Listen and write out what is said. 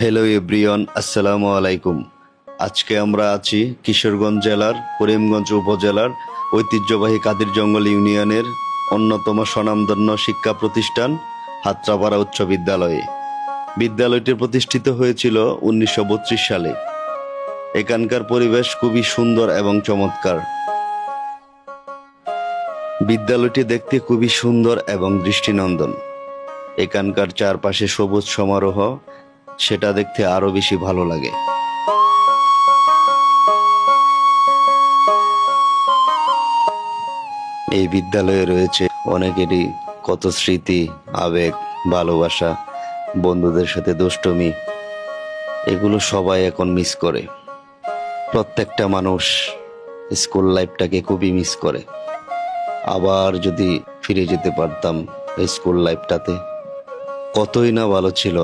Hello everyone, আসসালামু আলাইকুম। আজকে আমরা আছি কিশোরগঞ্জ জেলার করিমগঞ্জ উপজেলার ঐতিহ্যবাহী কাদির জঙ্গল ইউনিয়নের অন্যতম স্বনামধন্য শিক্ষা প্রতিষ্ঠান হাত্রাপাড়া উচ্চ বিদ্যালয়ে। বিদ্যালয়টি প্রতিষ্ঠিত হয়েছিল 1932 সালে। এখানকার পরিবেশ খুবই সুন্দর এবং চমৎকার। বিদ্যালয়টি দেখতে খুবই সুন্দর এবং দৃষ্টিনন্দন। এখানকার চারপাশে সবুজ সমারোহ, সেটা দেখতে আরো বেশি ভালো লাগে। এই বিদ্যালয়ে রয়েছে অনেকেরই কত স্মৃতি, আবেগ, ভালোবাসা, বন্ধুদের সাথে দুষ্টুমি, এগুলো সবাই এখন মিস করে। প্রত্যেকটা মানুষ স্কুল লাইফটাকে খুবই মিস করে। আবার যদি ফিরে যেতে পারতাম এই স্কুল লাইফটাতে, কতই না ভালো ছিল।